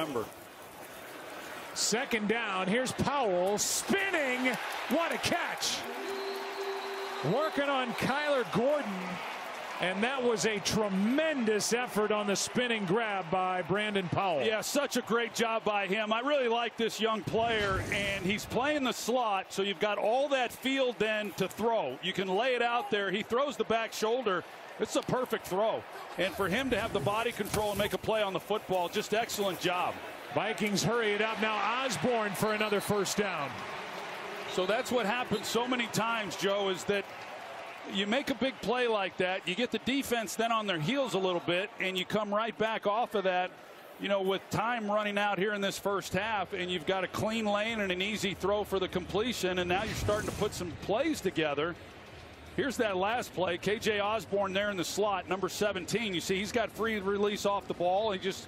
remember. Second down. Here's Powell spinning. What a catch. Working on Kyler Gordon. And that was a tremendous effort on the spinning grab by Brandon Powell. Yeah, such a great job by him. I really like this young player, and he's playing the slot, so you've got all that field then to throw. You can lay it out there. He throws the back shoulder. It's a perfect throw. And for him to have the body control and make a play on the football, just excellent job. Vikings hurry it up. Now Osborne for another first down. So that's what happens so many times, Joe, is that you make a big play like that, you get the defense then on their heels a little bit, and you come right back off of that, you know, with time running out here in this first half, and you've got a clean lane and an easy throw for the completion, and now you're starting to put some plays together. Here's that last play. K.J. Osborne there in the slot, number 17. You see he's got free release off the ball. He just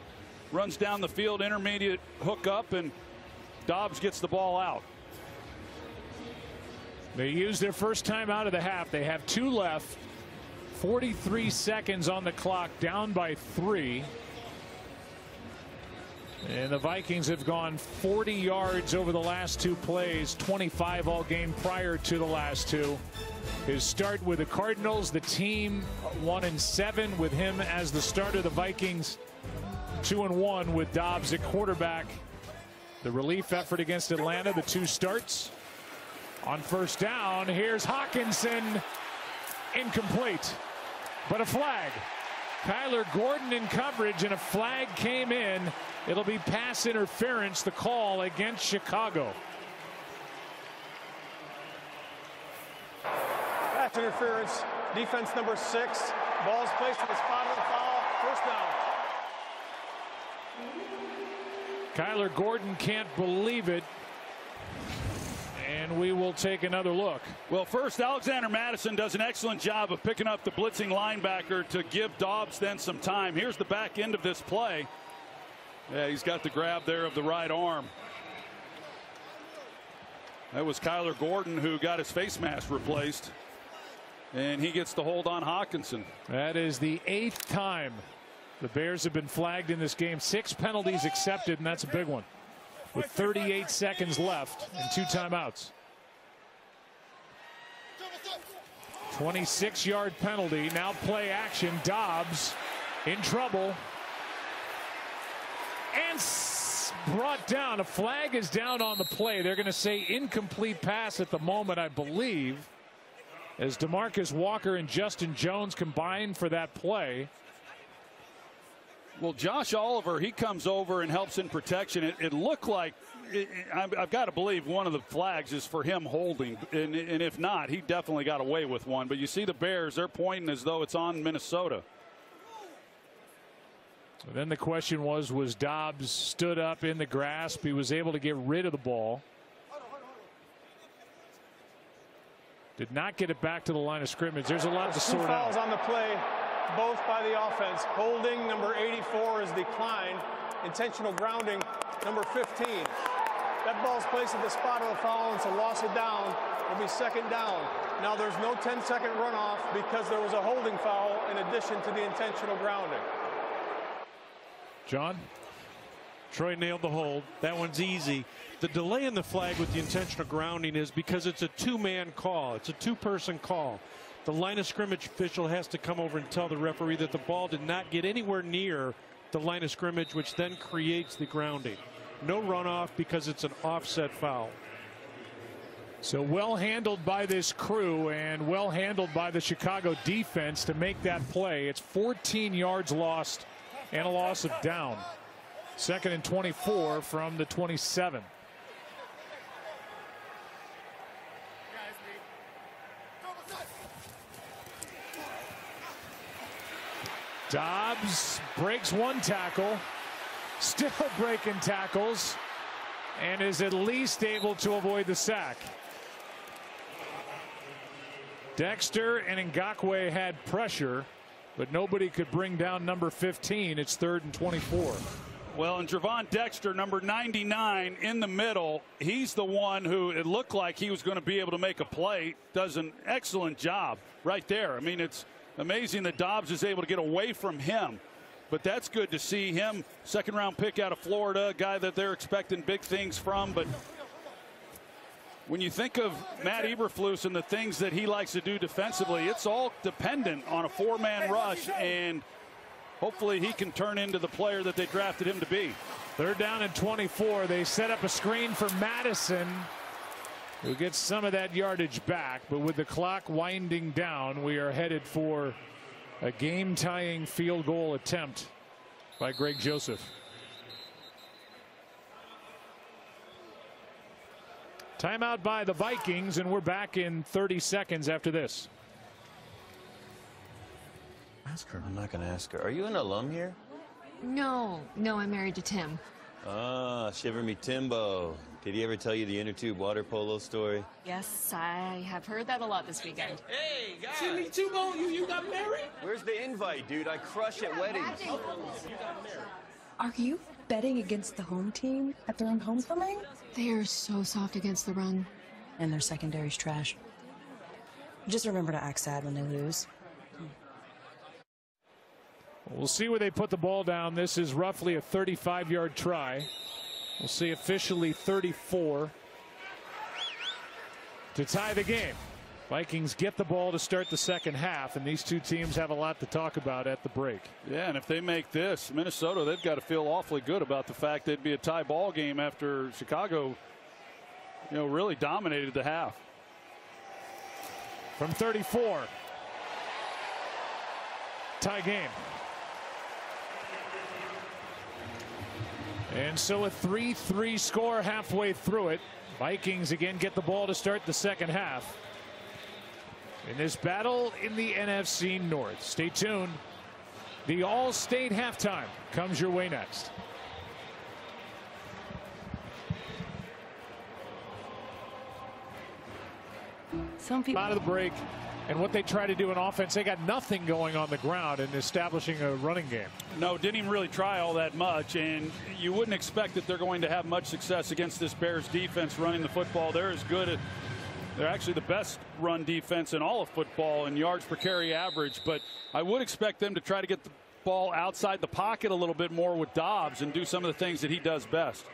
runs down the field, intermediate hook up, and Dobbs gets the ball out. They use their first time out of the half. They have 2 left. 43 seconds on the clock, down by 3. And the Vikings have gone 40 yards over the last 2 plays, 25 all game prior to the last 2. His start with the Cardinals, the team 1-7 with him as the starter. The Vikings 2-1 with Dobbs at quarterback. The relief effort against Atlanta, the 2 starts. On first down, here's Hawkinson, incomplete, but a flag. Kyler Gordon in coverage, and a flag came in. It'll be pass interference, the call against Chicago. Pass interference, defense number 6. Ball's placed at the spot of the foul. First down. Kyler Gordon can't believe it. And we will take another look. Well, first, Alexander Madison does an excellent job of picking up the blitzing linebacker to give Dobbs then some time. Here's the back end of this play. Yeah, he's got the grab there of the right arm. That was Kyler Gordon who got his face mask replaced. And he gets the hold on Hawkinson. That is the 8th time the Bears have been flagged in this game. 6 penalties accepted, and that's a big one. With 38 seconds left and 2 timeouts. 26-yard penalty. Now play action. Dobbs in trouble. And brought down. A flag is down on the play. They're going to say incomplete pass at the moment, I believe, as DeMarcus Walker and Justin Jones combine for that play. Well, Josh Oliver, he comes over and helps in protection. It looked like, I've got to believe one of the flags is for him holding. And if not, he definitely got away with one. But you see the Bears, they're pointing as though it's on Minnesota. And then the question was Dobbs stood up in the grasp? He was able to get rid of the ball. Did not get it back to the line of scrimmage. There's a lot to sort out. 2 fouls on the play. Both by the offense. Holding, number 84, is declined. Intentional grounding, number 15. That ball's placed at the spot of the foul, and so loss of down. It'll be second down. Now there's no 10-second runoff because there was a holding foul in addition to the intentional grounding. John? Troy nailed the hold. That one's easy. The delay in the flag with the intentional grounding is because it's a 2-man call. It's a 2-person call. The line of scrimmage official has to come over and tell the referee that the ball did not get anywhere near the line of scrimmage, which then creates the grounding. No runoff because it's an offset foul. So well handled by this crew and well handled by the Chicago defense to make that play. It's 14 yards lost and a loss of down. 2nd and 24 from the 27. Dobbs breaks 1 tackle, still breaking tackles, and is at least able to avoid the sack. Dexter and Ngakoue had pressure, but nobody could bring down number 15. It's 3rd and 24. Well, and Javon Dexter, number 99 in the middle, he's the one who it looked like he was going to be able to make a play. Does an excellent job right there. I mean, it's amazing that Dobbs is able to get away from him. But that's good to see him, second-round pick out of Florida, a guy that they're expecting big things from. But when you think of Matt Eberflus and the things that he likes to do defensively, it's all dependent on a four-man rush, and hopefully he can turn into the player that they drafted him to be. Third down and 24. They set up a screen for Madison, who gets some of that yardage back. But with the clock winding down, we are headed for a game-tying field goal attempt by Greg Joseph. Timeout by the Vikings, and we're back in 30 seconds after this. Ask her. I'm not going to ask her. Are you an alum here? No, I'm married to Tim. Ah, shiver me Timbo. Did he ever tell you the inner tube water polo story? Yes, I have heard that a lot this weekend. Hey, guys. See me too, Bo? You got married? Where's the invite, dude? I crush at weddings. Are you betting against the home team at their own homecoming? They are so soft against the run. And their secondary's trash. Just remember to act sad when they lose. We'll see where they put the ball down. This is roughly a 35-yard try. We'll see officially 34 to tie the game. Vikings get the ball to start the second half, and these two teams have a lot to talk about at the break. Yeah, and if they make this, Minnesota, they've got to feel awfully good about the fact that it'd be a tie ball game after Chicago, really dominated the half. From 34, tie game. And so a 3-3 score halfway through it. Vikings again get the ball to start the second half in this battle in the NFC North. Stay tuned. The All-State halftime comes your way next. Some people out of the break, and what they try to do in offense, they got nothing going on the ground in establishing a running game. No, didn't even really try all that much, and you wouldn't expect that they're going to have much success against this Bears defense running the football. They're as good at, they're actually the best run defense in all of football in yards per carry average, but I would expect them to try to get the ball outside the pocket a little bit more with Dobbs and do some of the things that he does best.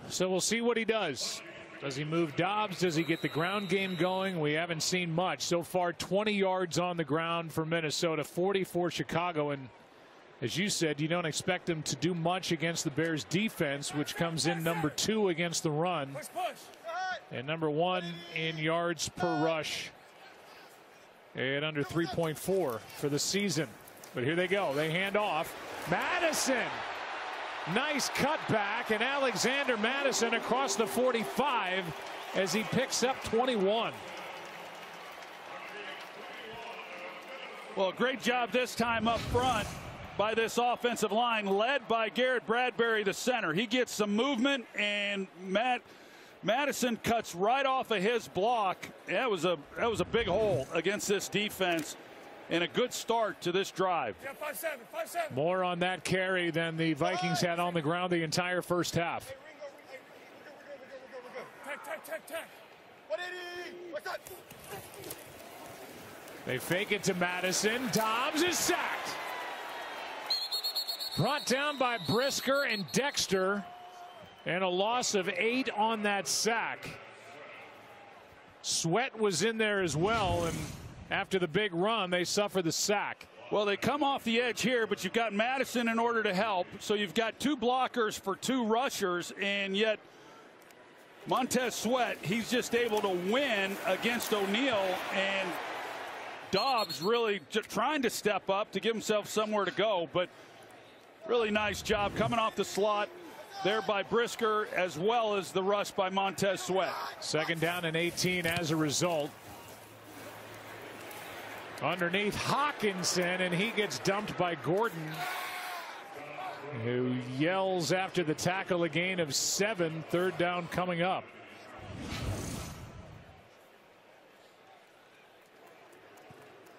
So we'll see what he does. Does he move Dobbs? Does he get the ground game going? We haven't seen much. So far, 20 yards on the ground for Minnesota, 40 for Chicago. And as you said, you don't expect them to do much against the Bears defense, which comes in number 2 against the run. And number 1 in yards per rush at under 3.4 for the season. But here they go. They hand off. Madison. Nice cutback, and Alexander Madison across the 45 as he picks up 21. Well, great job this time up front by this offensive line, led by Garrett Bradbury, the center. He gets some movement, and Madison cuts right off of his block. That was a big hole against this defense. And a good start to this drive. Yeah, 5-7. More on that carry than the Vikings had on the ground the entire first half. Tech. 180. What's up? They fake it to Madison. Dobbs is sacked. Brought down by Brisker and Dexter. And a loss of 8 on that sack. Sweat was in there as well, and after the big run, they suffer the sack. Well, they come off the edge here, but you've got Madison in order to help. So you've got 2 blockers for 2 rushers, and yet Montez Sweat, he's just able to win against O'Neal, and Dobbs really just trying to step up to give himself somewhere to go. But really nice job coming off the slot there by Brisker, as well as the rush by Montez Sweat. Second down and 18 as a result. Underneath Hawkinson, and he gets dumped by Gordon, who yells after the tackle, a gain of 7. Third down coming up.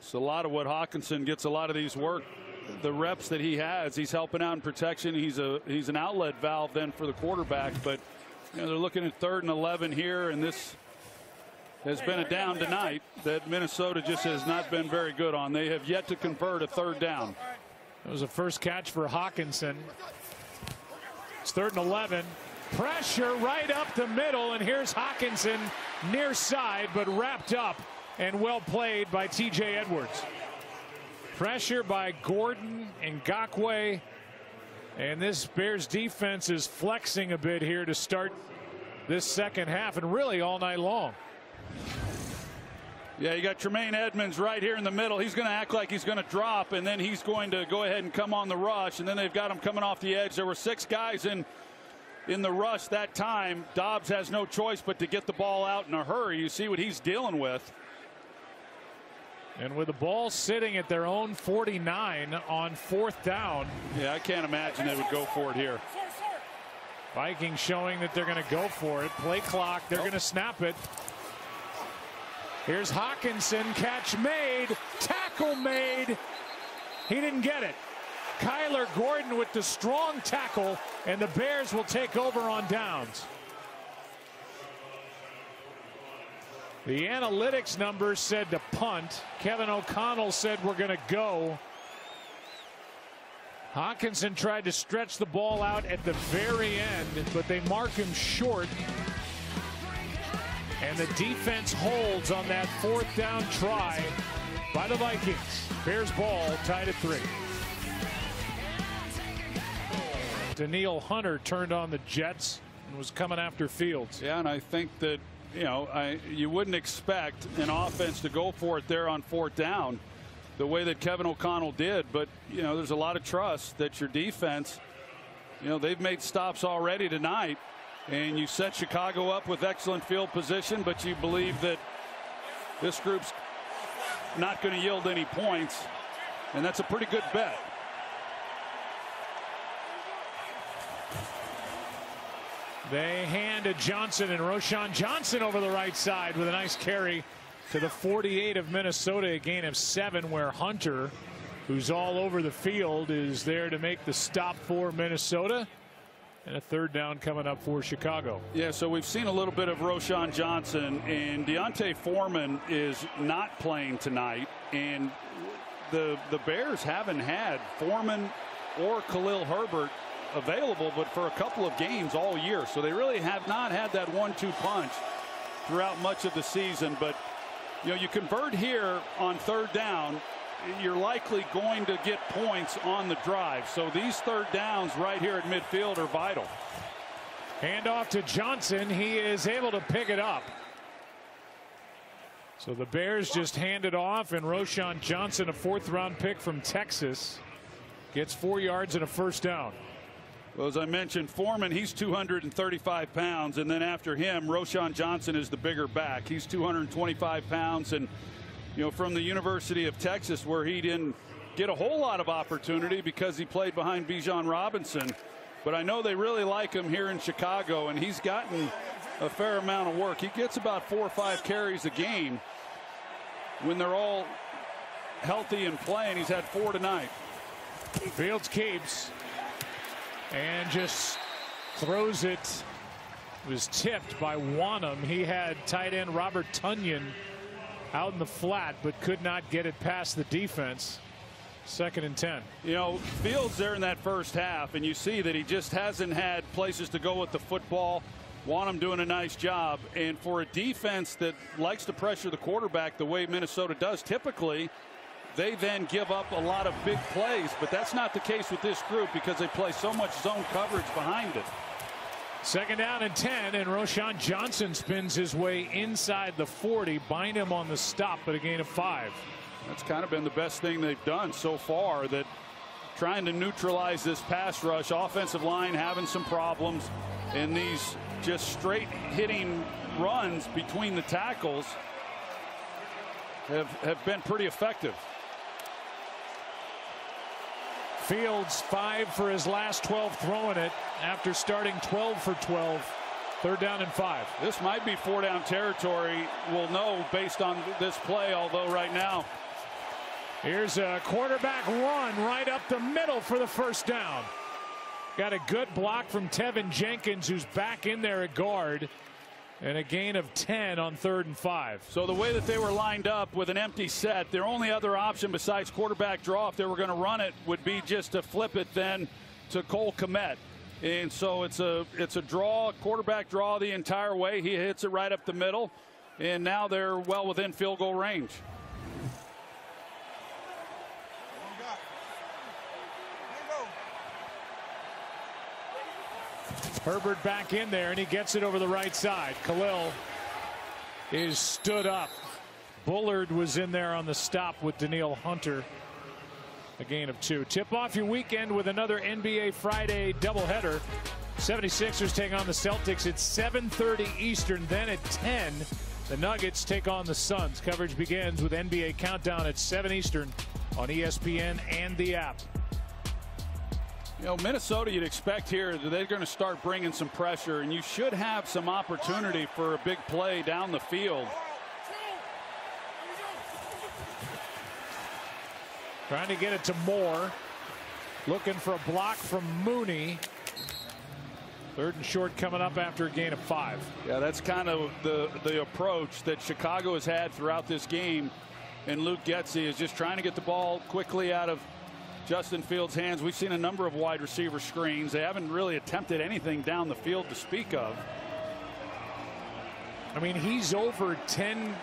It's a lot of what Hawkinson gets, a lot of these work, the reps that he has. He's helping out in protection. He's an outlet valve then for the quarterback. But they're looking at 3rd and 11 here, and this has been a down tonight that Minnesota just has not been very good on. They have yet to convert a third down. That was a first catch for Hawkinson. It's 3rd and 11. Pressure right up the middle, and here's Hawkinson near side, but wrapped up and well played by TJ Edwards. Pressure by Gordon and Ngakoue, and this Bears defense is flexing a bit here to start this second half and really all night long. Yeah, you got Tremaine Edmonds right here in the middle. He's going to act like he's going to drop, and then he's going to go ahead and come on the rush, and then they've got him coming off the edge. There were 6 guys in the rush that time. Dobbs has no choice but to get the ball out in a hurry. You see what he's dealing with. And with the ball sitting at their own 49 on 4th down. Yeah, I can't imagine they would go for it here. Vikings showing that they're going to go for it. Play clock. They're going to snap it. Here's Hawkinson. Catch made. Tackle made. He didn't get it. Kyler Gordon with the strong tackle, and the Bears will take over on downs. The analytics numbers said to punt. Kevin O'Connell said we're going to go. Hawkinson tried to stretch the ball out at the very end, but they mark him short. And the defense holds on that 4th down try by the Vikings. Bears ball tied at 3. Daniil Hunter turned on the Jets and was coming after Fields. Yeah, and I think that, you know, you wouldn't expect an offense to go for it there on 4th down the way that Kevin O'Connell did. But, you know, there's a lot of trust that your defense, you know, they've made stops already tonight. And you set Chicago up with excellent field position, but you believe that this group's not going to yield any points. And that's a pretty good bet. They hand to Johnson, and Roshan Johnson over the right side with a nice carry to the 48 of Minnesota, a gain of 7, where Hunter, who's all over the field, is there to make the stop for Minnesota. And a 3rd down coming up for Chicago. Yeah, so we've seen a little bit of Roshan Johnson, and Deontay Foreman is not playing tonight. And the Bears haven't had Foreman or Khalil Herbert available but for a couple of games all year. So they really have not had that 1-2 punch throughout much of the season. But, you know, you convert here on 3rd down, you're likely going to get points on the drive. So these 3rd downs right here at midfield are vital. Hand off to Johnson. He is able to pick it up. So the Bears just hand it off, and Roshan Johnson, a 4th round pick from Texas, gets 4 yards and a 1st down. Well, as I mentioned, Foreman, he's 235 pounds, and then after him, Roshan Johnson is the bigger back. He's 225 pounds, and you know, from the University of Texas, where he didn't get a whole lot of opportunity because he played behind Bijan Robinson. But I know they really like him here in Chicago, and he's gotten a fair amount of work. He gets about 4 or 5 carries a game when they're all healthy and playing. He's had 4 tonight. Fields keeps and just throws it. It was tipped by Wanham. He had tight end Robert Tonyan out in the flat, but could not get it past the defense. 2nd and 10. You know, Fields there in that first half, and you see that he just hasn't had places to go with the football. Wanham doing a nice job, and for a defense that likes to pressure the quarterback the way Minnesota does typically, they then give up a lot of big plays. But that's not the case with this group because they play so much zone coverage behind it. 2nd down and 10, and Roshan Johnson spins his way inside the 40. Bind him on the stop, but a gain of 5. That's kind of been the best thing they've done so far, that trying to neutralize this pass rush. Offensive line having some problems, and these just straight hitting runs between the tackles have been pretty effective. Fields 5 for his last 12 throwing it after starting 12 for 12. 3rd down and 5. This might be 4 down territory. We'll know based on this play, although right now. Here's a quarterback run right up the middle for the 1st down. Got a good block from Tevin Jenkins, who's back in there at guard. and a gain of 10 on 3rd and 5. So the way that they were lined up with an empty set, their only other option besides quarterback draw, if they were going to run it, would be just to flip it then to Cole Kmet. And so it's a draw, quarterback draw the entire way. He hits it right up the middle, and now they're well within field goal range. Herbert back in there, and he gets it over the right side. Khalil is stood up. Bullard was in there on the stop with Daniil Hunter. A gain of 2. Tip off your weekend with another NBA Friday doubleheader. 76ers take on the Celtics at 7:30 Eastern. Then at 10, the Nuggets take on the Suns. Coverage begins with NBA Countdown at 7 Eastern on ESPN and the app. You know, Minnesota, you'd expect here that they're going to start bringing some pressure, and you should have some opportunity for a big play down the field. Trying to get it to Moore. Looking for a block from Mooney. 3rd and short coming up after a gain of 5. Yeah, that's kind of the approach that Chicago has had throughout this game. And Luke Getsy is just trying to get the ball quickly out of Justin Fields' hands. We've seen a number of wide receiver screens. They haven't really attempted anything down the field to speak of. I mean, he's over 10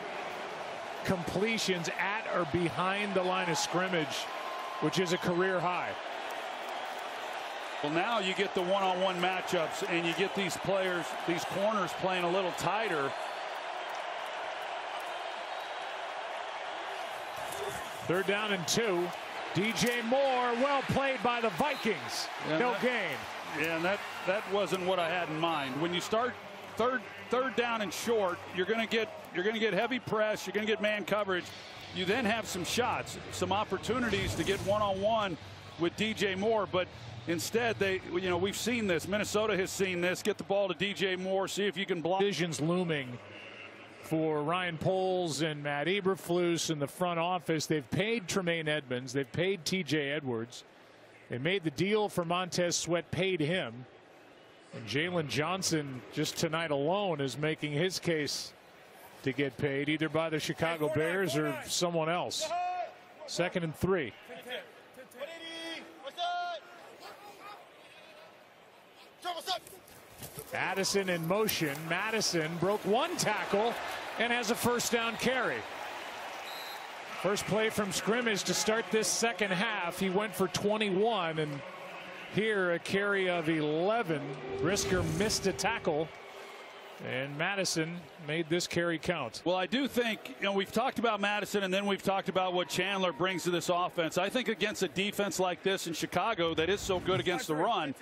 completions at or behind the line of scrimmage, which is a career high. Well, now you get the one-on-one matchups, and you get these players, these corners playing a little tighter. 3rd down and 2. DJ Moore, well played by the Vikings. Yeah, no gain. Yeah, and that wasn't what I had in mind. When you start third down and short, you're going to get heavy press, you're going to get man coverage. You then have some shots, some opportunities to get one-on-one with DJ Moore, but instead we've seen this. Minnesota has seen this. Get the ball to DJ Moore, see if you can block. Decisions looming for Ryan Poles and Matt Eberflus in the front office. They've paid Tremaine Edmonds. They've paid TJ Edwards. They made the deal for Montez Sweat, paid him. And Jalen Johnson just tonight alone is making his case to get paid either by the Chicago Bears or someone else. 2nd and 3. Addison in motion. Madison broke 1 tackle and has a 1st down carry. First play from scrimmage to start this 2nd half. He went for 21, and here a carry of 11. Brisker missed a tackle, and Madison made this carry count. Well, I do think, we've talked about Madison, and then we've talked about what Chandler brings to this offense. I think against a defense like this in Chicago that is so good against the run,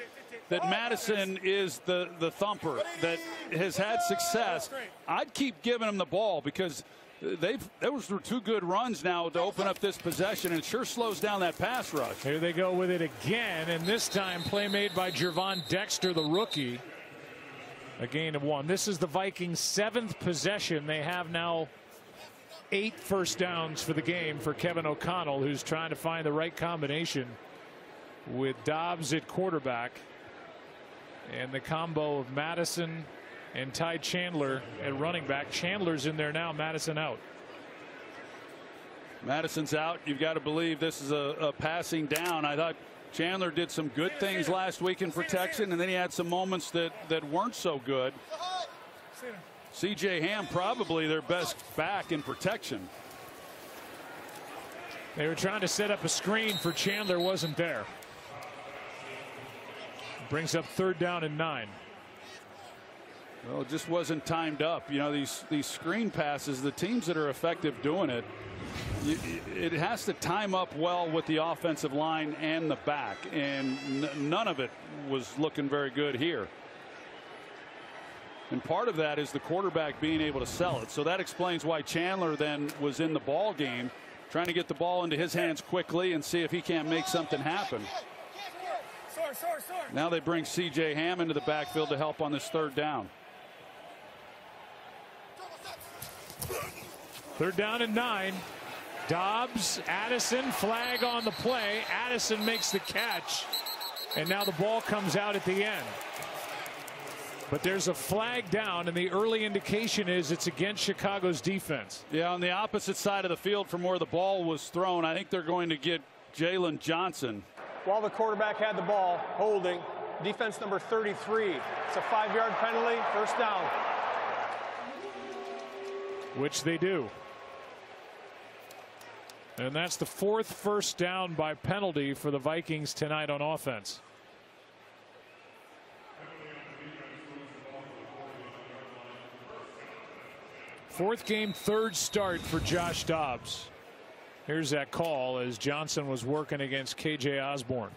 that Madison is the thumper that has had success. I'd keep giving him the ball because those were 2 good runs now to open up this possession, and it sure slows down that pass rush. Here they go with it again, and this time play made by Gervon Dexter, the rookie. A gain of 1. This is the Vikings' 7th possession. They have now 8 first downs for the game for Kevin O'Connell, who's trying to find the right combination with Dobbs at quarterback. And the combo of Madison and Ty Chandler at running back. Chandler's in there now, Madison out. Madison's out. You've got to believe this is a passing down. I thought Chandler did some good things last week in protection, and then he had some moments that weren't so good. C.J. Ham probably their best back in protection. They were trying to set up a screen for Chandler, wasn't there. Brings up 3rd down and 9. Well, it just wasn't timed up. These screen passes, the teams that are effective doing it, it has to time up well with the offensive line and the back, and none of it was looking very good here. And part of that is the quarterback being able to sell it. So that explains why Chandler then was in the ball game, trying to get the ball into his hands quickly and see if he can't make something happen. Now they bring C.J. Ham into the backfield to help on this 3rd down. 3rd down and 9. Dobbs, Addison, flag on the play. Addison makes the catch, and now the ball comes out at the end. But there's a flag down, and the early indication is it's against Chicago's defense. Yeah, on the opposite side of the field from where the ball was thrown, I think they're going to get Jalen Johnson. While the quarterback had the ball, holding, defense number 33. It's a 5-yard penalty, first down. Which they do. And that's the 4th first down by penalty for the Vikings tonight on offense. 4th game, 3rd start for Josh Dobbs. Here's that call as Johnson was working against KJ Osborne.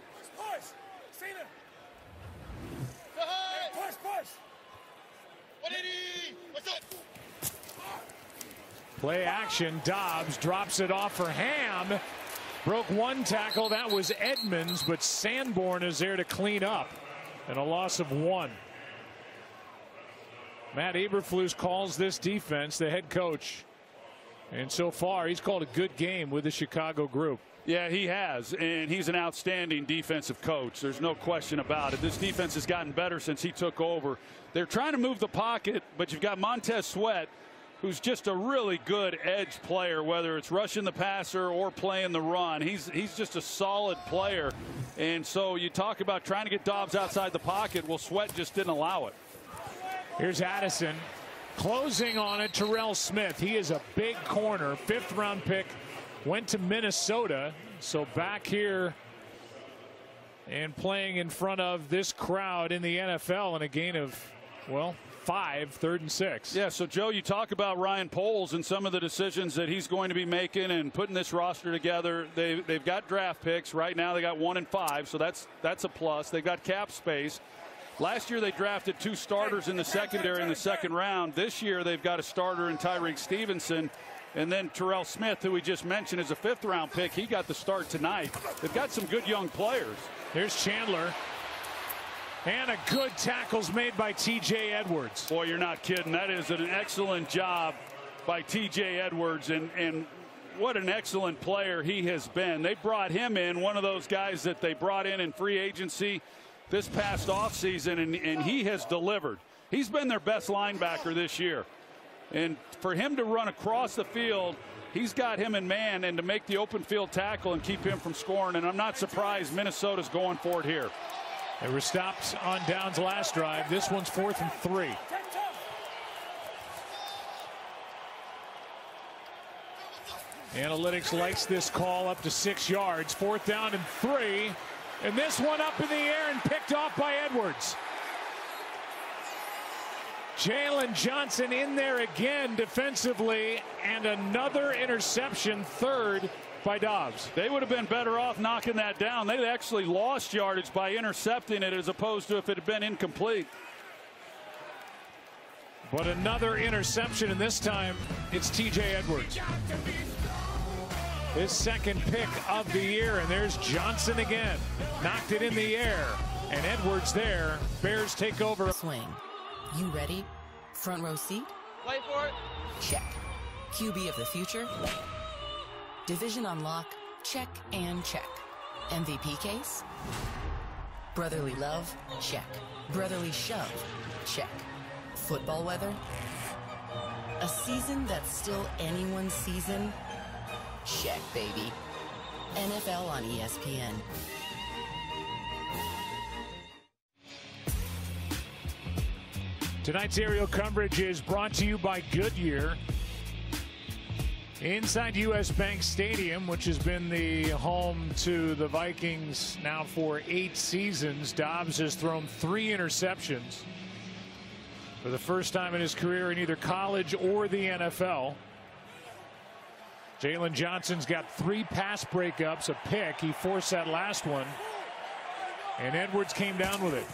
Play action. Dobbs drops it off for Ham. Broke one tackle. That was Edmonds, but Sanborn is there to clean up. And a loss of 1. Matt Eberflus calls this defense, the head coach. And so far, he's called a good game with the Chicago group. Yeah, he has, and he's an outstanding defensive coach. There's no question about it. This defense has gotten better since he took over. They're trying to move the pocket, but you've got Montez Sweat, who's just a really good edge player, whether it's rushing the passer or playing the run. He's just a solid player. And so you talk about trying to get Dobbs outside the pocket. Well, Sweat just didn't allow it. Here's Addison closing on it. Terrell Smith. He is a big corner. 5th round pick. Went to Minnesota. So back here and playing in front of this crowd in the NFL in a gain of, well, 5, 3rd and 6. Yeah, so Joe, you talk about Ryan Poles and some of the decisions that he's going to be making and putting this roster together. They've got draft picks right now. They got 1 and 5, so that's a plus. They've got cap space. Last year they drafted 2 starters in the secondary in the 2nd round. This year they've got a starter in Tyreek Stevenson, and then Terrell Smith, who we just mentioned is a 5th round pick. He got the start tonight. They've got some good young players. Here's Chandler. And a good tackles made by TJ Edwards. Boy, you're not kidding. That is an excellent job by TJ Edwards, and what an excellent player he has been. They brought him in, one of those guys that they brought in free agency this past offseason, and he has delivered. He's been their best linebacker this year. And for him to run across the field, he's got him in man, and to make the open field tackle and keep him from scoring. And I'm not surprised Minnesota's going for it here. They were stopped on downs last drive. This one's 4th and 3. Analytics likes this call up to 6 yards. 4th down and 3. And this one up in the air and picked off by Edwards. Jalen Johnson in there again defensively, and another interception, 3rd by Dobbs. They would have been better off knocking that down. They actually lost yardage by intercepting it as opposed to if it had been incomplete. But another interception, and this time it's TJ Edwards. His 2nd pick of the year, and there's Johnson again. Knocked it in the air, and Edwards there. Bears take over. Swing. You ready? Front row seat? Wait for it. Check. QB of the future? Division unlock? Check and check. MVP case? Brotherly love? Check. Brotherly shove? Check. Football weather? A season that's still anyone's season? Check, baby. NFL on ESPN. Tonight's aerial coverage is brought to you by Goodyear. Inside U.S. Bank Stadium, which has been the home to the Vikings now for 8 seasons, Dobbs has thrown 3 interceptions for the first time in his career in either college or the NFL. Jalen Johnson's got 3 pass breakups, a pick. He forced that last one, and Edwards came down with it.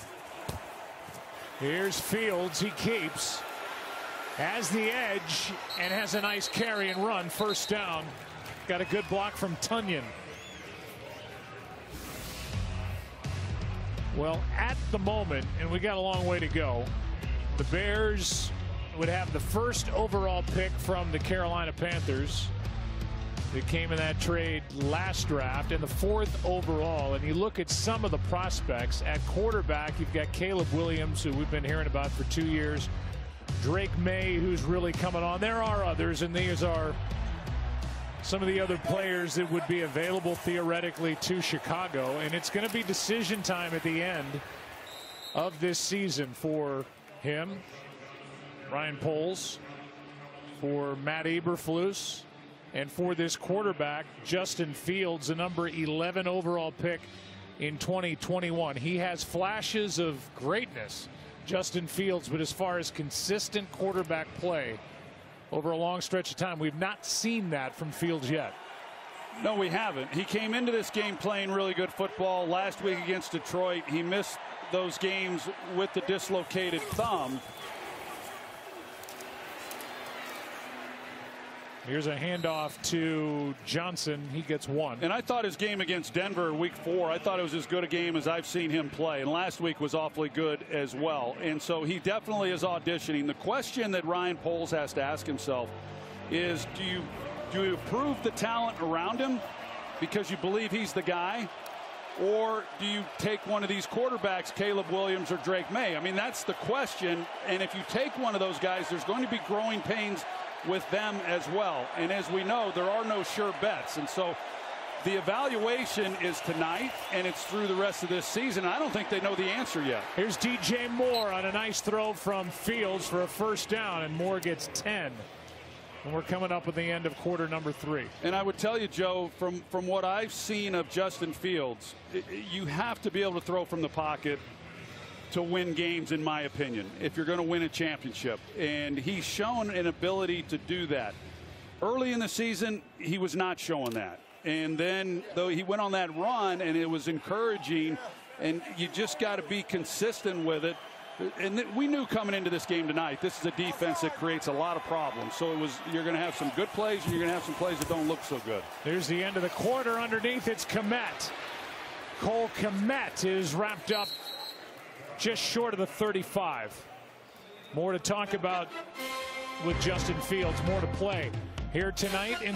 Here's Fields. He keeps, has the edge, and has a nice carry and run. First down. Got a good block from Tunyon. Well, at the moment, and we got a long way to go, the Bears would have the 1st overall pick from the Carolina Panthers. that came in that trade last draft, and the 4th overall. And you look at some of the prospects at quarterback. You've got Caleb Williams, who we've been hearing about for 2 years. Drake May, who's really coming on. There are others, and these are some of the other players that would be available theoretically to Chicago. And it's going to be decision time at the end of this season for him, Ryan Poles, for Matt Eberflus, and for this quarterback, Justin Fields, the number 11 overall pick in 2021. He has flashes of greatness, Justin Fields, but as far as consistent quarterback play over a long stretch of time, we've not seen that from Fields yet. No, we haven't. He came into this game playing really good football. Last week against Detroit, he missed those games with the dislocated thumb. Here's a handoff to Johnson. He gets 1. And I thought his game against Denver week 4, I thought it was as good a game as I've seen him play. And last week was awfully good as well. And so he definitely is auditioning. The question that Ryan Poles has to ask himself is, do you approve the talent around him because you believe he's the guy? Or do you take one of these quarterbacks, Caleb Williams or Drake May? I mean, that's the question. And if you take one of those guys, there's going to be growing pains with them as well. And as we know, there are no sure bets. And so the evaluation is tonight, and it's through the rest of this season. I don't think they know the answer yet. Here's DJ Moore on a nice throw from Fields for a first down, and Moore gets 10. And we're coming up at the end of quarter number 3. And I would tell you, Joe, from what I've seen of Justin Fields, you have to be able to throw from the pocket to win games, in my opinion, if you're going to win a championship. And he's shown an ability to do that. Early in the season, he was not showing that. And then, though, he went on that run, and it was encouraging, and you just got to be consistent with it. And we knew coming into this game tonight, this is a defense that creates a lot of problems. So you're going to have some good plays, and you're going to have some plays that don't look so good. There's the end of the quarter. Underneath, it's Kmet. Cole Kmet is wrapped up just short of the 35. More to talk about with Justin Fields, more to play here tonight in